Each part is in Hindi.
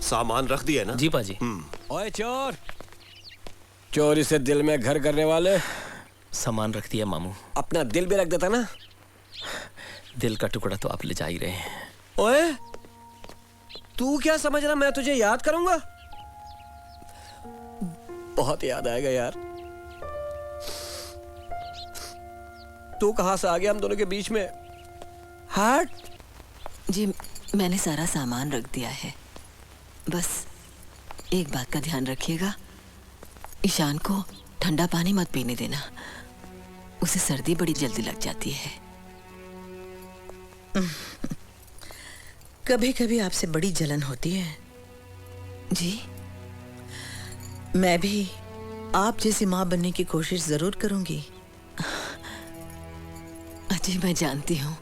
सामान रख दिया ना? जी पाजी। ओए चोर, चोरी से दिल में घर करने वाले, सामान रख दिया मामू। अपना दिल भी रख देता ना। दिल का टुकड़ा तो आप ले जा ही रहे हैं। ओए, तू क्या समझ रहा मैं तुझे याद करूंगा? बहुत याद आएगा यार। तू कहां से आ गया हम दोनों के बीच में? हट। जी मैंने सारा सामान रख दिया है, बस एक बात का ध्यान रखिएगा, ईशान को ठंडा पानी मत पीने देना, उसे सर्दी बड़ी जल्दी लग जाती है। कभी कभी आपसे बड़ी जलन होती है। जी मैं भी आप जैसी माँ बनने की कोशिश जरूर करूंगी। अजय, मैं जानती हूँ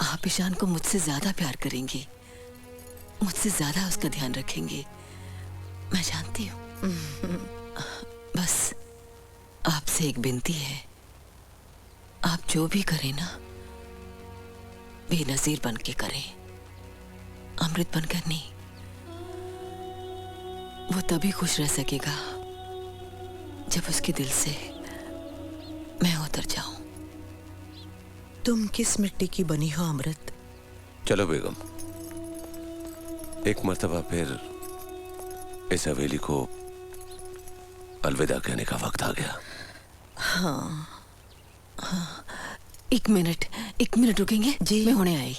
आप ईशान को मुझसे ज्यादा प्यार करेंगी, मुझसे ज्यादा उसका ध्यान रखेंगी, मैं जानती हूँ। बस आपसे एक विनती है, आप जो भी करें ना बेनजीर बन के करें, अमृत बनकर नहीं। वो तभी खुश रह सकेगा जब उसके दिल से मैं उतर जाऊं। तुम किस मिट्टी की बनी हो अमृत? चलो बेगम, एक मर्तबा फिर इस हवेली को अलविदा कहने का वक्त आ गया। हाँ, हाँ। एक मिनट रुकेंगे? जी, मैं होने आई।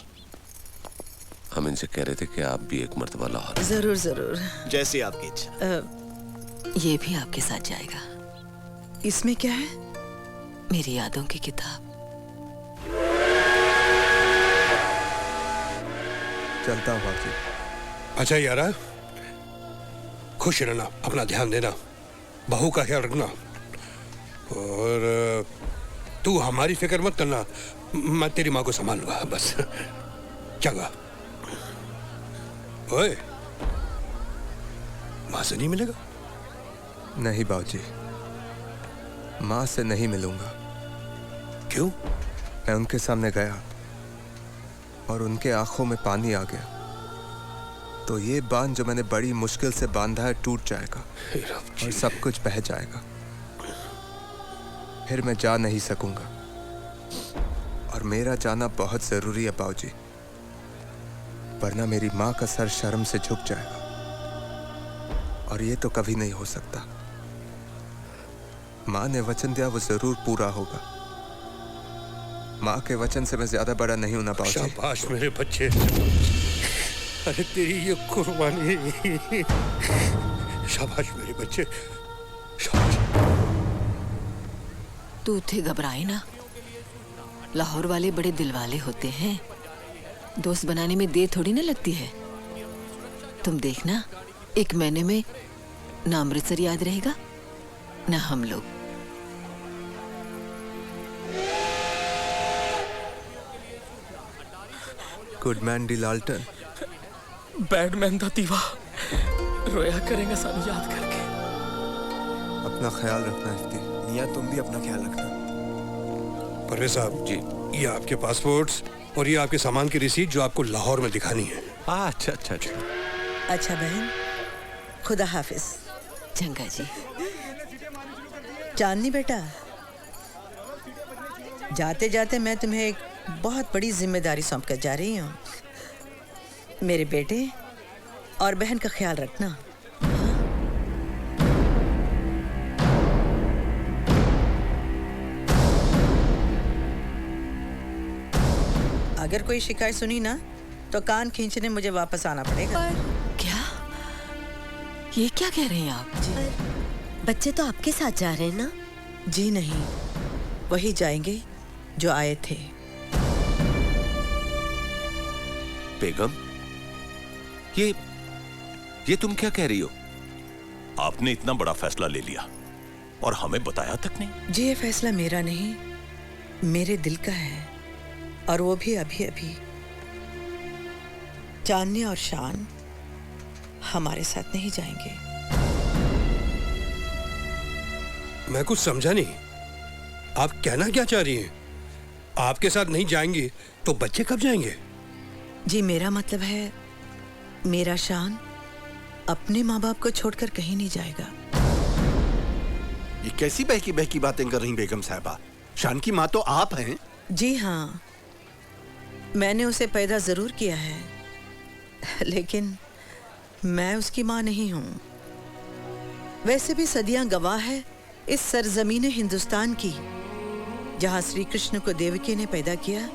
हम इनसे कह रहे थे कि आप भी एक मर्तबा लाहौर। जरूर जरूर, जैसी आपकी इच्छा। ये भी आपके साथ जाएगा। इसमें क्या है? मेरी यादों की किताब। चलता हूँ बाजी। अच्छा यारा, खुश रहना, अपना ध्यान देना, बहू का ख्याल रखना, और तू हमारी फिक्र मत करना, मैं तेरी माँ को संभालूंगा बस। चंगा। ओए, माँ से नहीं मिलेगा? नहीं बाबूजी, माँ से नहीं मिलूंगा। क्यों? मैं उनके सामने गया और उनके आंखों में पानी आ गया तो ये बांध जो मैंने बड़ी मुश्किल से बांधा है टूट जाएगा और सब कुछ बह जाएगा। फिर मैं जा नहीं सकूंगा और मेरा जाना बहुत जरूरी है बाबूजी, वरना मेरी माँ का सर शर्म से झुक जाएगा और ये तो कभी नहीं हो सकता। माँ ने वचन दिया वो जरूर पूरा होगा। माँ के वचन से मैं ज्यादा बड़ा नहीं हूं ना बाबूजी। शाबाश मेरे बच्चे, अरे तेरी ये कुर्बानी। शाबाश मेरे बच्चे, शाबाश। तू थे घबराए ना, लाहौर वाले बड़े दिल वाले होते हैं, दोस्त बनाने में देर थोड़ी ना लगती है। तुम देखना, 1 महीने में ना अमृतसर याद रहेगा ना हम लोग। गुड मैन डी लाल्टन। बैडमैन दा दीवा रोया करेंगे सानू याद करके। अपना ख्याल रखना इफ्ती। मियां तुम भी अपना ख्याल रखना। परवेज साहब जी, ये आपके पासपोर्ट्स और ये आपके सामान की रिसीट जो आपको लाहौर में दिखानी है। अच्छा अच्छा अच्छा। अच्छा बहन, खुदा हाफिज। चंगा जी। चांदनी बेटा, जाते जाते मैं तुम्हें एक बहुत बड़ी जिम्मेदारी सौंप कर जा रही हूँ। मेरे बेटे और बहन का ख्याल रखना। अगर कोई शिकायत सुनी ना तो कान खींचने मुझे वापस आना पड़ेगा। क्या? ये क्या कह रहे हैं आप? जी। बच्चे तो आपके साथ जा रहे हैं ना? जी नहीं, वही जाएंगे जो आए थे। बेगम, ये तुम क्या कह रही हो? आपने इतना बड़ा फैसला ले लिया और हमें बताया तक नहीं। जी, ये फैसला मेरा नहीं, मेरे दिल का है, और वो भी अभी अभी। चांदनी और शान हमारे साथ नहीं जाएंगे। मैं कुछ समझा नहीं, आप कहना क्या चाह रही हैं? आपके साथ नहीं जाएंगे तो बच्चे कब जाएंगे? जी, मेरा मतलब है मेरा शान अपने माँ बाप को छोड़कर कहीं नहीं जाएगा। ये कैसी बहकी बहकी बातें कर रही बेगम साहबा? शान की माँ तो आप हैं। जी हाँ, मैंने उसे पैदा जरूर किया है, लेकिन मैं उसकी माँ नहीं हूँ। वैसे भी सदियां गवाह है इस सरजमीन हिंदुस्तान की, जहाँ श्री कृष्ण को देवकी ने पैदा किया,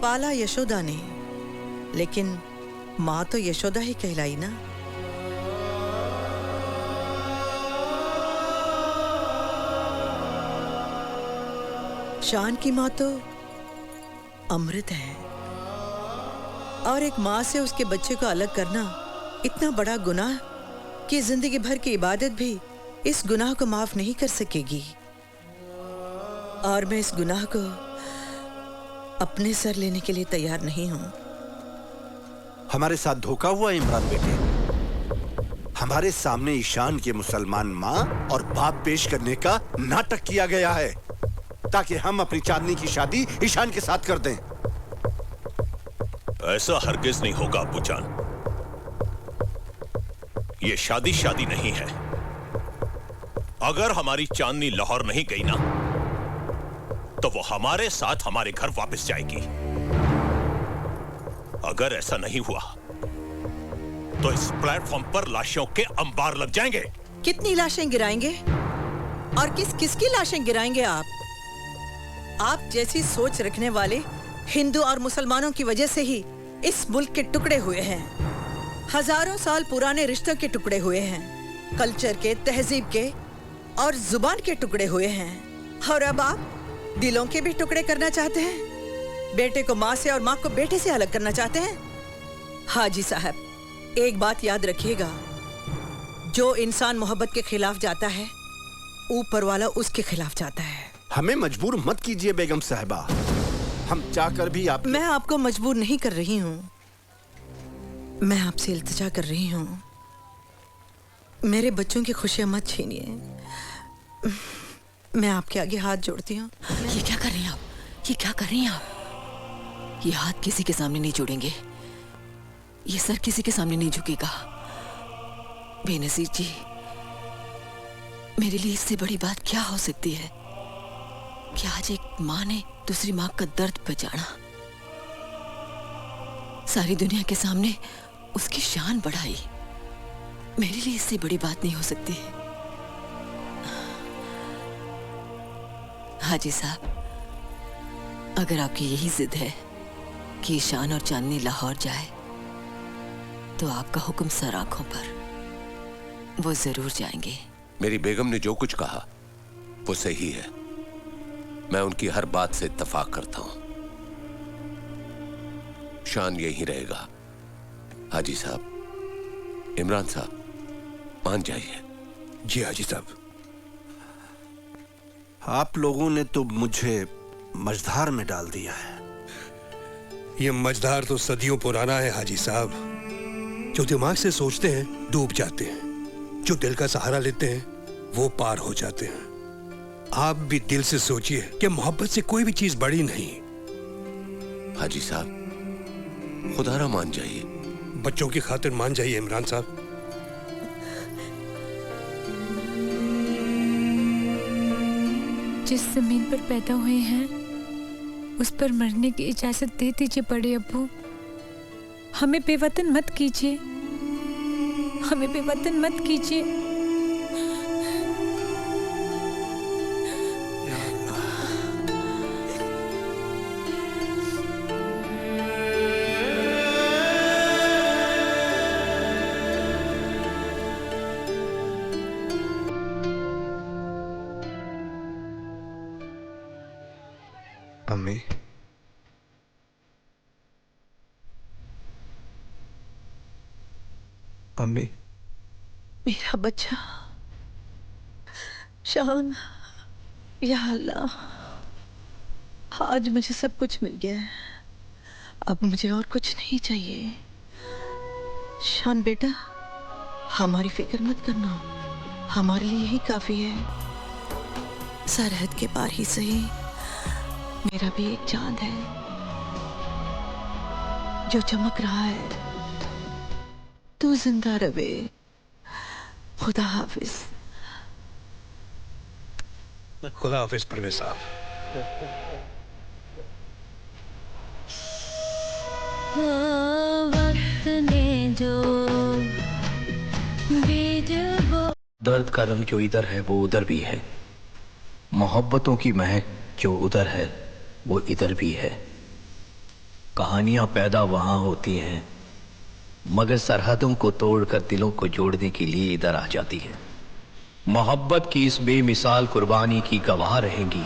पाला यशोदा ने, लेकिन माँ तो यशोदा ही कहलाई ना। शान की माँ तो अमृत है, और एक माँ से उसके बच्चे को अलग करना इतना बड़ा गुनाह कि जिंदगी भर की इबादत भी इस गुनाह को माफ नहीं कर सकेगी। और मैं इस गुनाह को अपने सर लेने के लिए तैयार नहीं हूं। हमारे साथ धोखा हुआ इमरान बेटे। हमारे सामने ईशान के मुसलमान माँ और बाप पेश करने का नाटक किया गया है ताकि हम अपनी चांदनी की शादी ईशान के साथ कर दें। ऐसा हरगिज नहीं होगा अब्बू जान। ये शादी नहीं है। अगर हमारी चांदनी लाहौर नहीं गई ना, तो वो हमारे साथ हमारे घर वापस जाएगी। अगर ऐसा नहीं हुआ तो इस प्लेटफॉर्म पर लाशों के अंबार लग जाएंगे। कितनी लाशें गिराएंगे और किस किसकी लाशें गिराएंगे आप? आप जैसी सोच रखने वाले हिंदू और मुसलमानों की वजह से ही इस मुल्क के टुकड़े हुए हैं। हजारों साल पुराने रिश्तों के टुकड़े हुए हैं, कल्चर के, तहजीब के और जुबान के टुकड़े हुए हैं। और अब आप दिलों के भी टुकड़े करना चाहते हैं। बेटे को माँ से और माँ को बेटे से अलग करना चाहते हैं। हाजी साहब, एक बात याद रखिएगा, जो इंसान मोहब्बत के खिलाफ जाता है, ऊपर वाला उसके खिलाफ जाता है। हमें मजबूर मत कीजिए बेगम साहबा। हम चाहकर भी आप मैं आपको मजबूर नहीं कर रही हूँ, मैं आपसे इल्तिजा कर रही हूँ। मेरे बच्चों की खुशियां मत छीनिए। मैं आपके आगे हाथ जोड़ती हूँ। ये क्या कर रही हैं आप? ये क्या कर रही हैं आप? ये हाथ किसी के सामने नहीं जोड़ेंगे, ये सर किसी के सामने नहीं झुकेगा। बेनजीर जी, मेरे लिए इससे बड़ी बात क्या हो सकती है कि आज एक माँ ने दूसरी माँ का दर्द पहचाना, सारी दुनिया के सामने उसकी शान बढ़ाई। मेरे लिए इससे बड़ी बात नहीं हो सकती है। हाजी साहब, अगर आपकी यही जिद है कि ईशान और चांदनी लाहौर जाए, तो आपका हुक्म सर आंखों पर, वो जरूर जाएंगे। मेरी बेगम ने जो कुछ कहा वो सही है। मैं उनकी हर बात से इत्तेफाक करता हूं। शान यहीं रहेगा। हाजी साहब, इमरान साहब, मान जाइए। जी हाजी साहब। आप लोगों ने तो मुझे मझधार में डाल दिया है। ये मझधार तो सदियों पुराना है हाजी साहब। जो दिमाग से सोचते हैं डूब जाते हैं, जो दिल का सहारा लेते हैं वो पार हो जाते हैं। आप भी दिल से सोचिए कि मोहब्बत से कोई भी चीज बड़ी नहीं। हाजी साहब, खुदारा मान जाइए। बच्चों की खातिर मान जाइए इमरान साहब। जिस जमीन पर पैदा हुए हैं उस पर मरने की इजाजत दे दीजिए बड़े अब्बू। हमें बेवतन मत कीजिए, हमें बेवतन मत कीजिए। अम्मी, अम्मी, मेरा बच्चा शान, या अल्लाह, आज मुझे सब कुछ मिल गया है। अब मुझे और कुछ नहीं चाहिए। शान बेटा, हमारी फिक्र मत करना, हमारे लिए यही काफी है। सरहद के पार ही सही, मेरा भी एक चांद है जो चमक रहा है। तू जिंदा रहे। खुदा हाफिज। खुदा हाफिज परवेज साहब। वक्त ने जो दर्द का रंग जो इधर है वो उधर भी है, मोहब्बतों की महक जो उधर है वो इधर भी है। कहानियां पैदा वहां होती हैं मगर सरहदों को तोड़कर दिलों को जोड़ने के लिए इधर आ जाती है। मोहब्बत की इस बेमिसाल कुर्बानी की गवाह रहेंगी